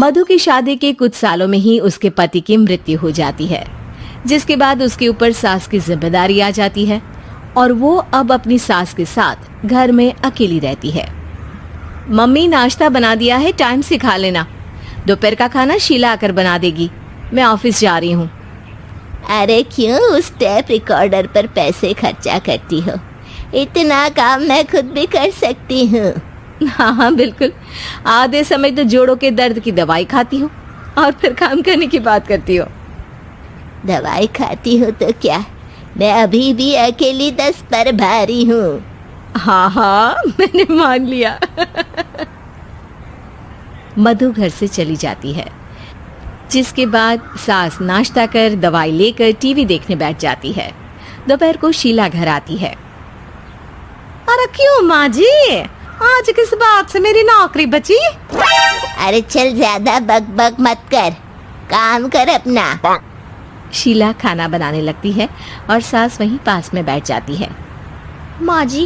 मधु की शादी के कुछ सालों में ही उसके पति की मृत्यु हो जाती है, जिसके बाद उसके ऊपर सास की जिम्मेदारी आ जाती है और वो अब अपनी सास के साथ घर में अकेली रहती है। मम्मी नाश्ता बना दिया है, टाइम से खा लेना। दोपहर का खाना शीला आकर बना देगी, मैं ऑफिस जा रही हूँ। अरे क्यों उस टेप रिकॉर्डर पर पैसे खर्चा करती हो? इतना काम मैं खुद भी कर सकती हूँ। हाँ बिल्कुल, आधे समय तो जोड़ों के दर्द की दवाई खाती हूँ और फिर काम करने की बात करती हो। दवाई खाती हो तो क्या, मैं अभी भी अकेली 10 पर भारी हूँ। हाँ मैंने मान लिया। मधु घर से चली जाती है, जिसके बाद सास नाश्ता कर दवाई लेकर टीवी देखने बैठ जाती है। दोपहर को शीला घर आती है। अरे क्यों माँ जी, आज किस बात से मेरी नौकरी बची? अरे चल ज्यादा बक बक मत कर, काम कर अपना। शीला खाना बनाने लगती है और सास वहीं पास में बैठ जाती है। माँ जी,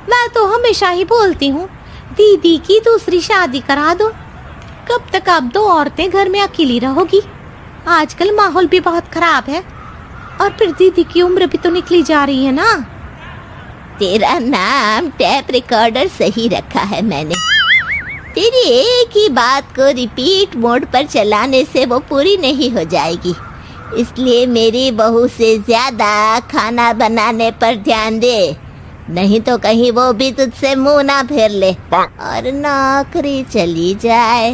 मैं तो हमेशा ही बोलती हूँ दीदी की दूसरी शादी करा दो। कब तक आप 2 औरतें घर में अकेली रहोगी? आजकल माहौल भी बहुत खराब है और फिर दीदी की उम्र भी तो निकली जा रही है ना। तेरा नाम टेप रिकॉर्डर सही रखा है मैंने। तेरी एक ही बात को रिपीट मोड पर चलाने से वो पूरी नहीं हो जाएगी, इसलिए मेरी बहू से ज्यादा खाना बनाने पर ध्यान दे, नहीं तो कहीं वो भी तुझसे मुंह ना फेर ले और नौकरी चली जाए।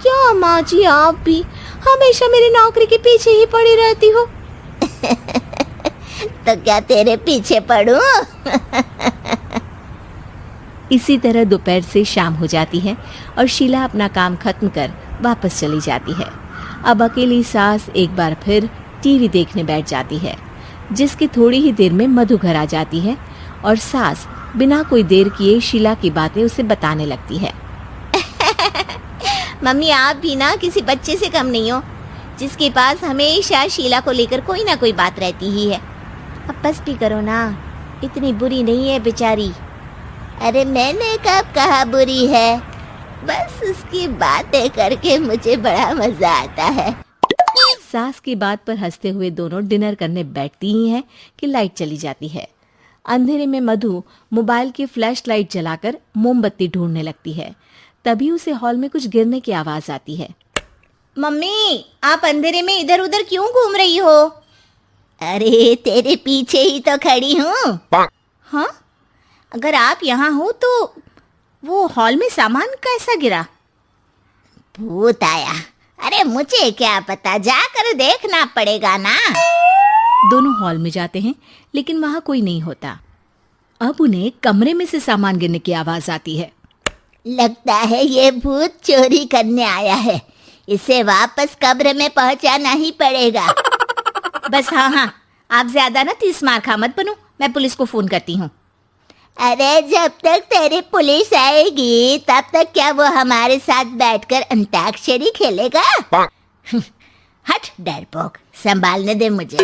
क्या माँ जी, आप भी हमेशा मेरी नौकरी के पीछे ही पड़ी रहती हो? तो क्या तेरे पीछे पड़ूं? इसी तरह दोपहर से शाम हो जाती है और शीला अपना काम खत्म कर वापस चली जाती है। अब अकेली सास एक बार फिर टीवी देखने बैठ जाती है, जिसकी थोड़ी ही देर में मधु घर आ जाती है और सास बिना कोई देर किए शीला की बातें उसे बताने लगती है। मम्मी, आप भी ना किसी बच्चे से कम नहीं हो, जिसके पास हमेशा शीला को लेकर कोई ना कोई बात रहती ही है। अब बस भी करो ना, इतनी बुरी नहीं है बेचारी। अरे मैंने कब कहा बुरी है, बस उसकी बातें करके मुझे बड़ा मजा आता है। सास की बात पर हंसते हुए दोनों डिनर करने बैठती ही हैं कि लाइट चली जाती है। अंधेरे में मधु मोबाइल की फ्लैश लाइट जलाकर मोमबत्ती ढूंढने लगती है। तभी उसे हॉल में कुछ गिरने की आवाज आती है। मम्मी, आप अंधेरे में इधर उधर क्यों घूम रही हो? अरे तेरे पीछे ही तो खड़ी हूँ। हाँ, अगर आप यहाँ हो तो वो हॉल में सामान कैसा गिरा? भूत आया। अरे मुझे क्या पता, जाकर देखना पड़ेगा ना। दोनों हॉल में जाते हैं, लेकिन वहां कोई नहीं होता। अब उन्हें कमरे में से सामान गिरने की आवाज आती है। लगता है ये भूत चोरी करने आया है, इसे वापस कब्र में पहुंचाना ही पड़ेगा। बस हाँ, आप ज्यादा ना 30 मार खा मत बनो, मैं पुलिस को फोन करती हूँ। अरे जब तक तेरी पुलिस आएगी तब तक क्या वो हमारे साथ बैठकर अंताक्षरी खेलेगा? हट डरपोक, संभालने दे मुझे।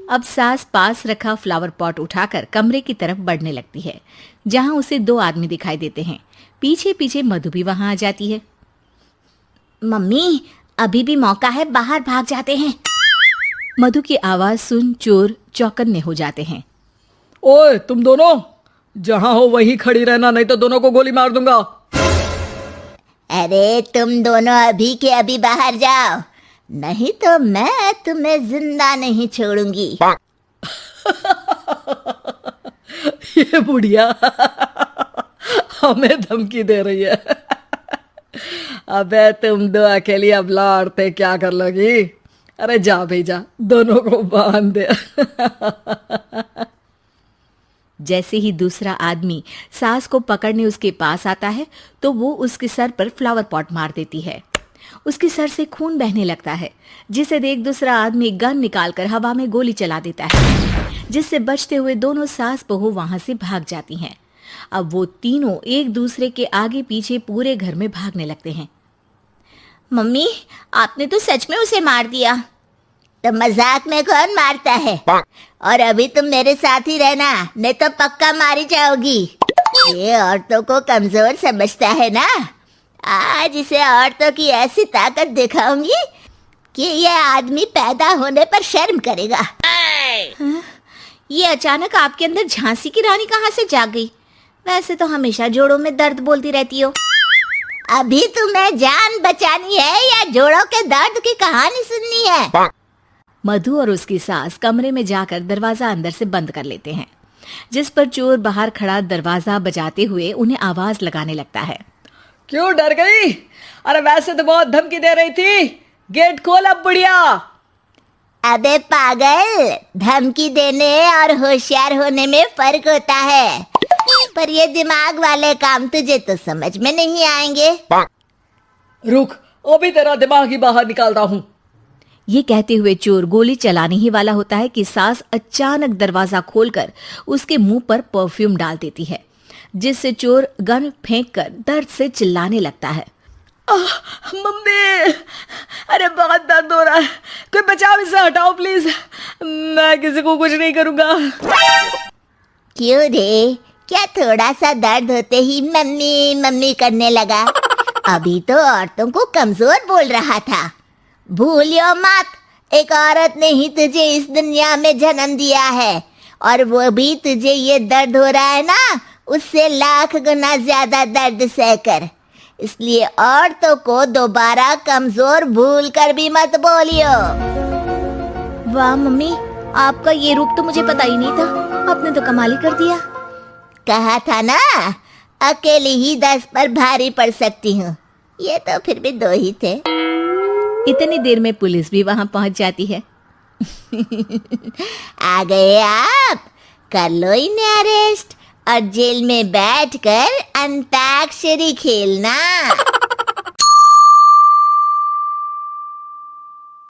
अब सास पास रखा फ्लावर पॉट उठाकर कमरे की तरफ बढ़ने लगती है, जहां उसे 2 आदमी दिखाई देते हैं। पीछे पीछे मधु भी वहां आ जाती है। मम्मी, अभी भी मौका है, बाहर भाग जाते हैं। मधु की आवाज सुन चोर चौकन्ने हो जाते हैं। ओए तुम दोनों, जहां हो वहीं खड़ी रहना, नहीं तो दोनों को गोली मार दूंगा। अरे तुम दोनों अभी के अभी बाहर जाओ, नहीं तो मैं तुम्हें जिंदा नहीं छोड़ूंगी। ये बुढ़िया हमें धमकी दे रही है। अबे तुम दो अकेली अब लड़ते क्या कर लोगी? अरे जा भेजा, दोनों को बांध दे। जैसे ही दूसरा आदमी सास को पकड़ने उसके पास आता है तो वो उसके सर पर फ्लावर पॉट मार देती है। उसके सर से खून बहने लगता है, जिसे देख दूसरा आदमी गन निकालकर हवा में गोली चला देता है, जिससे बचते हुए दोनों सास बहू वहां से भाग जाती हैं। अब वो तीनों एक दूसरे के आगे पीछे पूरे घर में भागने लगते हैं। मम्मी, आपने तो सच में उसे मार दिया। तो मजाक में कौन मारता है? और अभी तुम मेरे साथ ही रहना, नहीं तो पक्का मारी जाओगी। ये औरतों को कमजोर समझता है ना। आज इसे औरतों की ऐसी ताकत दिखाऊंगी कि ये आदमी पैदा होने पर शर्म करेगा। ये अचानक आपके अंदर झांसी की रानी कहाँ से जाग गई? वैसे तो हमेशा जोड़ों में दर्द बोलती रहती हो। अभी तुम्हें जान बचानी है या जोड़ों के दर्द की कहानी सुननी है? मधु और उसकी सास कमरे में जाकर दरवाजा अंदर से बंद कर लेते हैं, जिस पर चोर बाहर खड़ा दरवाजा बजाते हुए उन्हें आवाज लगाने लगता है। क्यों डर गई? अरे वैसे तो बहुत धमकी दे रही थी। गेट खोल अब बुढ़िया। अबे पागल, धमकी देने और होशियार होने में फर्क होता है, पर ये दिमाग वाले काम तुझे तो समझ में नहीं आएंगे। रुक, अभी तेरा दिमाग ही बाहर निकालता हूँ। ये कहते हुए चोर गोली चलाने ही वाला होता है कि सास अचानक दरवाजा खोलकर उसके मुंह पर परफ्यूम डाल देती है, जिससे चोर गन फेंककर दर्द से चिल्लाने लगता है। मम्मी, अरे बहुत दर्द हो रहा है, कोई बचाओ, इसे हटाओ प्लीज। मैं किसी को कुछ नहीं करूँगा। क्यों रे, क्या थोड़ा सा दर्द होते ही मम्मी मम्मी करने लगा? अभी तो औरतों को कमजोर बोल रहा था। भूलियो मत, एक औरत ने ही तुझे इस दुनिया में जन्म दिया है, और वो भी तुझे ये दर्द हो रहा है ना, उससे लाख गुना ज्यादा दर्द सहकर। इसलिए औरतों को दोबारा कमजोर भूल कर भी मत बोलियो। वाह मम्मी, आपका ये रूप तो मुझे पता ही नहीं था। आपने तो कमाल ही कर दिया। कहा था ना, अकेली ही 10 पर भारी पड़ सकती हूँ। ये तो फिर भी 2 ही थे। इतनी देर में पुलिस भी वहां पहुंच जाती है। आ गए आप, कर लो इन्हें अरेस्ट और जेल में बैठकर अंताक्षरी खेलना।